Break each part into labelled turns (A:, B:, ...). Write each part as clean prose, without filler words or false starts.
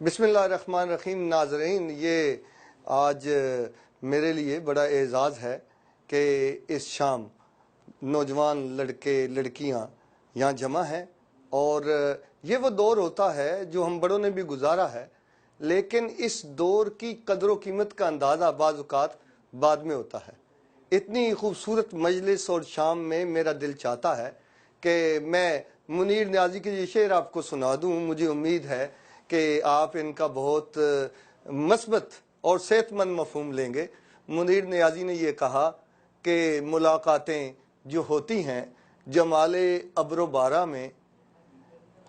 A: بسم اللہ الرحمن الرحیم. ناظرین، یہ آج میرے لیے بڑا اعزاز ہے کہ اس شام نوجوان لڑکے لڑکیاں یہاں جمع ہیں، اور یہ وہ دور ہوتا ہے جو ہم بڑوں نے بھی گزارا ہے، لیکن اس دور کی قدر و قیمت کا اندازہ بعض اوقات بعد میں ہوتا ہے. اتنی خوبصورت مجلس اور شام میں میرا دل چاہتا ہے کہ میں منیر نیازی کے یہ شعر آپ کو سنا دوں. مجھے امید ہے کہ آپ ان کا بہت مثبت اور صحت مند مفہوم لیں گے. منیر نیازی نے یہ کہا کہ ملاقاتیں جو ہوتی ہیں جمال ابر و بارہ میں،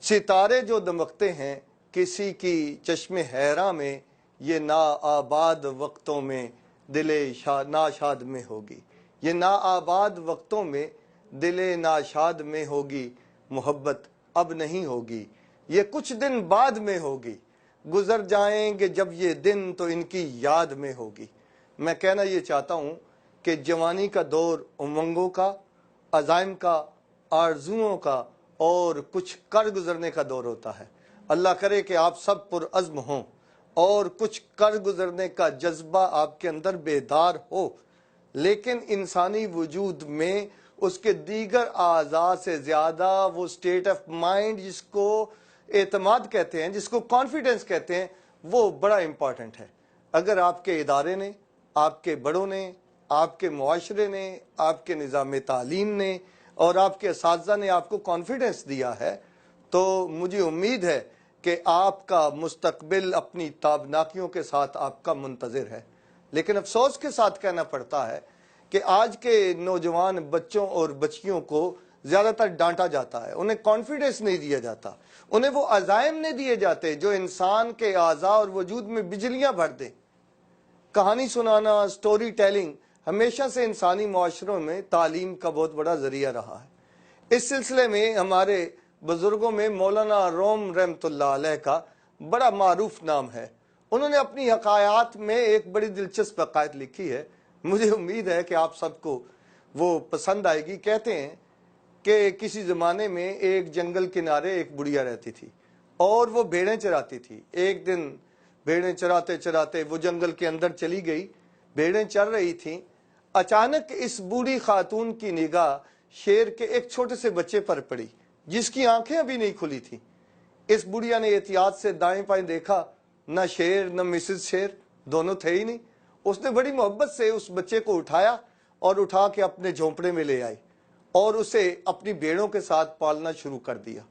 A: ستارے جو دمکتے ہیں کسی کی چشم حیراں میں، یہ نا آباد وقتوں میں دل ناشاد میں ہوگی. یہ نا آباد وقتوں میں دل ناشاد میں ہوگی، محبت اب نہیں ہوگی، یہ کچھ دن بعد میں ہوگی، گزر جائیں گے جب یہ دن تو ان کی یاد میں ہوگی. میں کہنا یہ چاہتا ہوں کہ جوانی کا دور امنگوں کا، عزائم کا، آرزوؤں کا اور کچھ کر گزرنے کا دور ہوتا ہے. اللہ کرے کہ آپ سب پر عزم ہوں اور کچھ کر گزرنے کا جذبہ آپ کے اندر بیدار ہو، لیکن انسانی وجود میں اس کے دیگر اعضاء سے زیادہ وہ سٹیٹ آف مائنڈ جس کو اعتماد کہتے ہیں، جس کو کانفیڈنس کہتے ہیں، وہ بڑا امپورٹنٹ ہے. اگر آپ کے ادارے نے، آپ کے بڑوں نے، آپ کے معاشرے نے، آپ کے نظام تعلیم نے اور آپ کے اساتذہ نے آپ کو کانفیڈنس دیا ہے، تو مجھے امید ہے کہ آپ کا مستقبل اپنی تابناکیوں کے ساتھ آپ کا منتظر ہے. لیکن افسوس کے ساتھ کہنا پڑتا ہے کہ آج کے نوجوان بچوں اور بچیوں کو زیادہ تر ڈانٹا جاتا ہے، انہیں کانفیڈنس نہیں دیا جاتا، انہیں وہ عزائم نہیں دیے جاتے جو انسان کے اعضاء اور وجود میں بجلیاں بھر دیں. کہانی سنانا، سٹوری ٹیلنگ ہمیشہ سے انسانی معاشروں میں تعلیم کا بہت بڑا ذریعہ رہا ہے. اس سلسلے میں ہمارے بزرگوں میں مولانا روم رحمۃ اللہ علیہ کا بڑا معروف نام ہے. انہوں نے اپنی حکایات میں ایک بڑی دلچسپ حکایت لکھی ہے، مجھے امید ہے کہ آپ سب کو وہ پسند آئے گی. کہتے ہیں کہ کسی زمانے میں ایک جنگل کنارے ایک بڑھیا رہتی تھی اور وہ بھیڑیں چراتی تھی. ایک دن بھیڑیں چراتے چراتے وہ جنگل کے اندر چلی گئی، بھیڑیں چر رہی تھیں. اچانک اس بوڑھی خاتون کی نگاہ شیر کے ایک چھوٹے سے بچے پر پڑی جس کی آنکھیں ابھی نہیں کھلی تھیں. اس بڑھیا نے احتیاط سے دائیں بائیں دیکھا، نہ شیر نہ مسز شیر، دونوں تھے ہی نہیں. اس نے بڑی محبت سے اس بچے کو اٹھایا اور اٹھا کے اپنے جھونپڑے میں لے آئی اور اسے اپنی بھیڑوں کے ساتھ پالنا شروع کر دیا.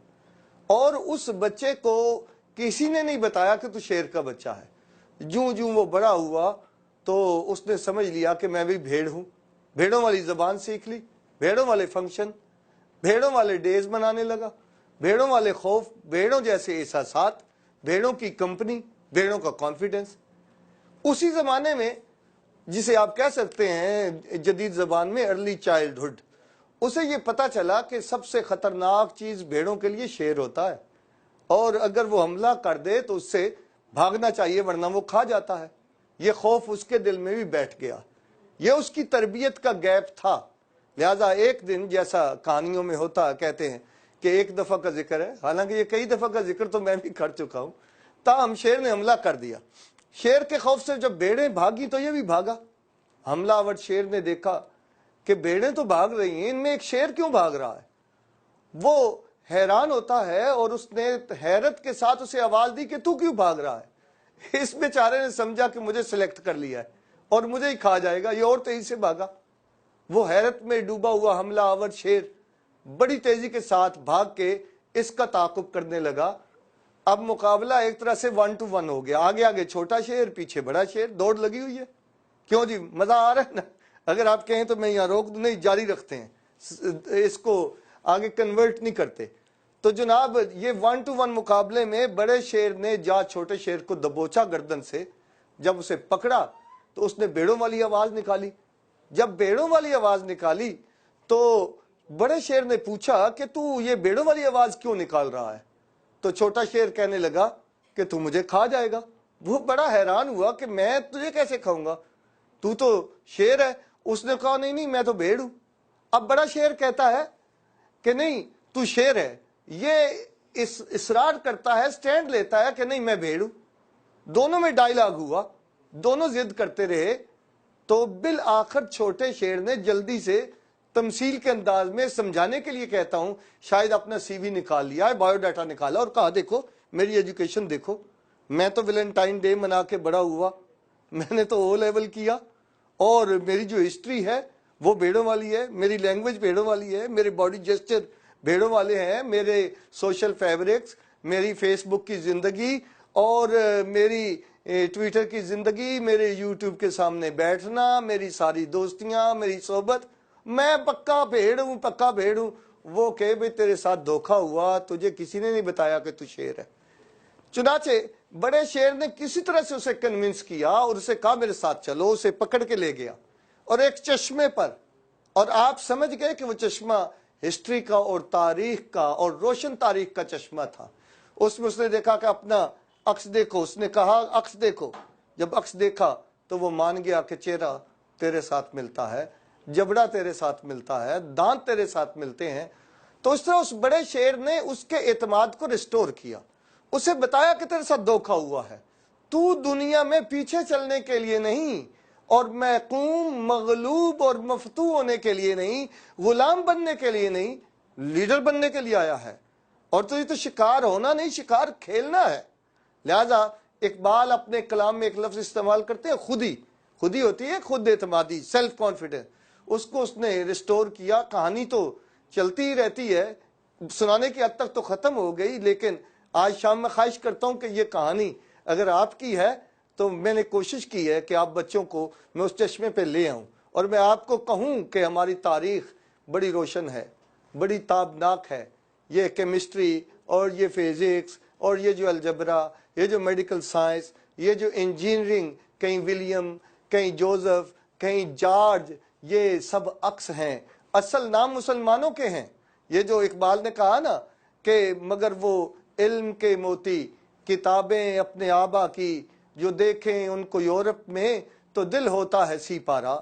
A: اور اس بچے کو کسی نے نہیں بتایا کہ تو شیر کا بچہ ہے. جوں جوں وہ بڑا ہوا تو اس نے سمجھ لیا کہ میں بھی بھیڑ ہوں، بھیڑوں والی زبان سیکھ لی، بھیڑوں والے فنکشن، بھیڑوں والے ڈیز منانے لگا، بھیڑوں والے خوف، بھیڑوں جیسے احساسات، بھیڑوں کی کمپنی، بھیڑوں کا کانفیڈنس. اسی زمانے میں جسے آپ کہہ سکتے ہیں جدید زبان میں ارلی چائلڈہڈ، اسے یہ پتا چلا کہ سب سے خطرناک چیز بھیڑوں کے لیے شیر ہوتا ہے، اور اگر وہ حملہ کر دے تو اس سے بھاگنا چاہیے ورنہ وہ کھا جاتا ہے. یہ خوف اس کے دل میں بھی بیٹھ گیا. یہ اس کی تربیت کا گیپ تھا. لہذا ایک دن، جیسا کہانیوں میں ہوتا کہتے ہیں کہ ایک دفعہ کا ذکر ہے، حالانکہ یہ کئی دفعہ کا ذکر تو میں بھی کر چکا ہوں، تاہم شیر نے حملہ کر دیا. شیر کے خوف سے جب بھیڑیں بھاگی تو یہ بھی بھاگا. حملہ آور شیر نے دیکھا کہ بھیڑیں تو بھاگ رہی ہیں، ان میں ایک شیر کیوں بھاگ رہا ہے؟ وہ حیران ہوتا ہے اور اس نے حیرت کے ساتھ اسے آواز دی کہ تو کیوں بھاگ رہا ہے؟ اس بیچارے نے سمجھا کہ مجھے سلیکٹ کر لیا ہے اور مجھے ہی کھا جائے گا، یہ اور تیزی سے بھاگا. وہ حیرت میں ڈوبا ہوا حملہ آور شیر بڑی تیزی کے ساتھ بھاگ کے اس کا تعاقب کرنے لگا. اب مقابلہ ایک طرح سے 1 to 1 ہو گیا، آگے آگے چھوٹا شیر، پیچھے بڑا شیر، دوڑ لگی ہوئی ہے. کیوں جی، مزہ آ رہا ہے نا؟ اگر آپ کہیں تو میں یہاں روک دوں، نہیں جاری رکھتے ہیں، اس کو آگے کنورٹ نہیں کرتے. تو جناب یہ 1 to 1 مقابلے میں بڑے شیر نے جا چھوٹے شیر کو دبوچا گردن سے. جب اسے پکڑا تو اس نے بیڑوں والی آواز نکالی. جب بیڑوں والی آواز نکالی تو بڑے شیر نے پوچھا کہ تو یہ بیڑوں والی آواز کیوں نکال رہا ہے؟ تو چھوٹا شیر کہنے لگا کہ تو مجھے کھا جائے گا. وہ بڑا حیران ہوا کہ میں تجھے کیسے کھاؤں گا، تو تو شیر ہے. اس نے کہا نہیں نہیں میں تو بھیڑ ہوں. اب بڑا شیر کہتا ہے کہ نہیں تو شیر ہے. یہ اصرار کرتا ہے، سٹینڈ لیتا ہے کہ نہیں میں بھیڑ ہوں. دونوں میں ڈائیلاگ ہوا، دونوں ضد کرتے رہے. تو بالآخر چھوٹے شیر نے جلدی سے تمثیل کے انداز میں سمجھانے کے لیے کہتا ہوں شاید اپنا سی وی نکال لیا، بایو ڈاٹا نکالا اور کہا دیکھو میری ایجوکیشن دیکھو، میں تو ویلنٹائن ڈے منا کے بڑا ہوا، میں نے تو او لیول کیا، اور میری جو ہسٹری ہے وہ بھیڑوں والی ہے، میری لینگویج بھیڑوں والی ہے، میرے باڈی جیسچر بھیڑوں والے ہیں، میرے سوشل فیبرکس، میری فیس بک کی زندگی اور میری ٹویٹر کی زندگی، میرے یوٹیوب کے سامنے بیٹھنا، میری ساری دوستیاں، میری صحبت، میں پکا بھیڑ ہوں، پکا بھیڑ ہوں. وہ کہ بھئی تیرے ساتھ دھوکا ہوا، تجھے کسی نے نہیں بتایا کہ تو شیر ہے. چنانچہ بڑے شیر نے کسی طرح سے اسے کنونس کیا اور اسے کہا میرے ساتھ چلو. اسے پکڑ کے لے گیا اور ایک چشمے پر، اور آپ سمجھ گئے کہ وہ چشمہ ہسٹری کا اور تاریخ کا اور روشن تاریخ کا چشمہ تھا. اس میں اس نے دیکھا کہ اپنا عکس دیکھو. اس نے کہا عکس دیکھو. جب عکس دیکھا تو وہ مان گیا کہ چہرہ تیرے ساتھ ملتا ہے، جبڑا تیرے ساتھ ملتا ہے، دانت تیرے ساتھ ملتے ہیں. تو اس طرح اس بڑے شیر نے اس کے اعتماد کو ریسٹور کیا. اسے بتایا کہ تیرے ساتھ دھوکا ہوا ہے، تو دنیا میں پیچھے چلنے کے لیے نہیں اور محکوم مغلوب اور مفتو ہونے کے لیے نہیں، غلام بننے کے لیے نہیں، لیڈر بننے کے لیے آیا ہے. اور تو یہ تو شکار ہونا نہیں، شکار کھیلنا ہے. لہذا اقبال اپنے کلام میں ایک لفظ استعمال کرتے ہیں خودی. خودی ہوتی ہے خود اعتمادی، سیلف کانفیڈنس. اس کو اس نے ریسٹور کیا. کہانی تو چلتی ہی رہتی ہے، سنانے کی حد تک تو ختم ہو گئی، لیکن آج شام میں خواہش کرتا ہوں کہ یہ کہانی اگر آپ کی ہے تو میں نے کوشش کی ہے کہ آپ بچوں کو میں اس چشمے پہ لے آؤں اور میں آپ کو کہوں کہ ہماری تاریخ بڑی روشن ہے، بڑی تابناک ہے. یہ کیمسٹری اور یہ فزکس اور یہ جو الجبرا، یہ جو میڈیکل سائنس، یہ جو انجینئرنگ، کہیں ولیم، کہیں جوزف، کہیں جارج، یہ سب عکس ہیں، اصل نام مسلمانوں کے ہیں. یہ جو اقبال نے کہا نا کہ مگر وہ علم کے موتی کتابیں اپنے آبا کی، جو دیکھیں ان کو یورپ میں تو دل ہوتا ہے سی پارا.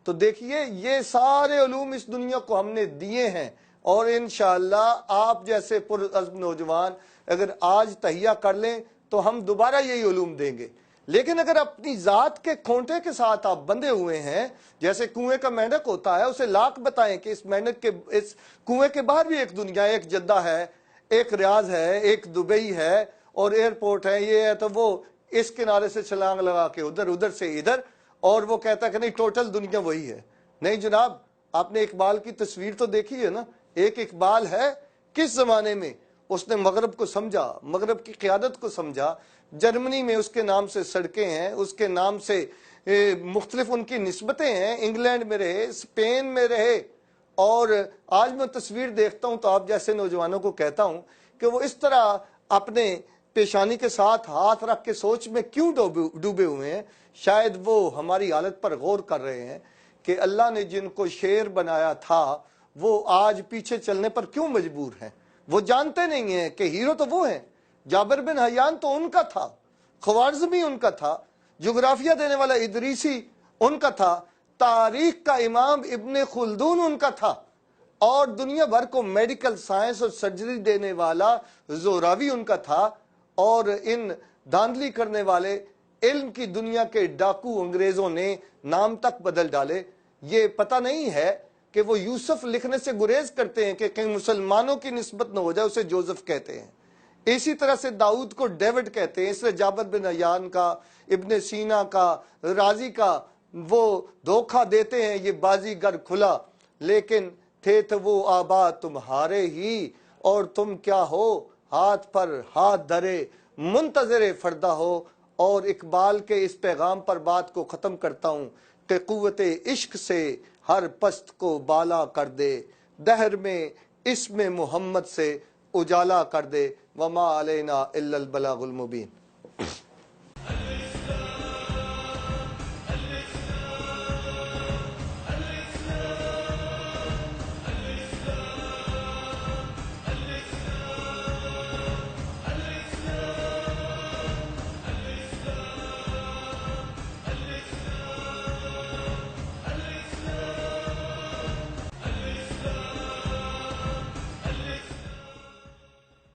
A: تو دیکھیے یہ سارے علوم اس دنیا کو ہم نے دیے ہیں، اور انشاءاللہ آپ جیسے پرعزم نوجوان اگر آج تہیہ کر لیں تو ہم دوبارہ یہی علوم دیں گے. لیکن اگر اپنی ذات کے کھونٹے کے ساتھ آپ بندھے ہوئے ہیں، جیسے کنویں کا مینڈک ہوتا ہے، اسے لاکھ بتائیں کہ اس مینڈک کے اس کنویں کے باہر بھی ایک دنیا ہے، ایک جدہ ہے، ایک ریاض ہے، ایک دبئی ہے اور ایئرپورٹ ہے، یہ ہے، تو وہ اس کنارے سے چھلانگ لگا کے ادھر، ادھر سے ادھر، اور وہ کہتا ہے کہ نہیں ٹوٹل دنیا وہی ہے. نہیں جناب، آپ نے اقبال کی تصویر تو دیکھی ہے نا. ایک اقبال ہے کس زمانے میں اس نے مغرب کو سمجھا، مغرب کی قیادت کو سمجھا. جرمنی میں اس کے نام سے سڑکیں ہیں، اس کے نام سے مختلف ان کی نسبتیں ہیں. انگلینڈ میں رہے، اسپین میں رہے. اور آج میں تصویر دیکھتا ہوں تو آپ جیسے نوجوانوں کو کہتا ہوں کہ وہ اس طرح اپنے پیشانی کے ساتھ ہاتھ رکھ کے سوچ میں کیوں ڈوبے ہوئے ہیں. شاید وہ ہماری حالت پر غور کر رہے ہیں کہ اللہ نے جن کو شیر بنایا تھا وہ آج پیچھے چلنے پر کیوں مجبور ہیں. وہ جانتے نہیں ہیں کہ ہیرو تو وہ ہیں. جابر بن حیان تو ان کا تھا، خوارزمی ان کا تھا، جغرافیہ دینے والا ادریسی ان کا تھا، تاریخ کا امام ابن خلدون ان کا تھا، اور دنیا بھر کو میڈیکل سائنس اور سرجری دینے والا زوراوی ان کا تھا. اور ان دھاندلی کرنے والے علم کی دنیا کے ڈاکو انگریزوں نے نام تک بدل ڈالے. یہ پتہ نہیں ہے کہ وہ یوسف لکھنے سے گریز کرتے ہیں کہ کہیں مسلمانوں کی نسبت نہ ہو جائے، اسے جوزف کہتے ہیں. اسی طرح سے داؤد کو ڈیوڈ کہتے ہیں. اس لیے جابر بن حیان کا، ابن سینا کا، رازی کا وہ دھوکہ دیتے ہیں یہ بازیگر کھلا، لیکن تھے تو وہ آبا تمہارے ہی، اور تم کیا ہو ہاتھ پر ہاتھ دھرے منتظر فردہ ہو. اور اقبال کے اس پیغام پر بات کو ختم کرتا ہوں کہ قوت عشق سے ہر پست کو بالا کر دے، دہر میں اسم محمد سے اجالا کر دے، وما علینا الا البلاغ المبین۔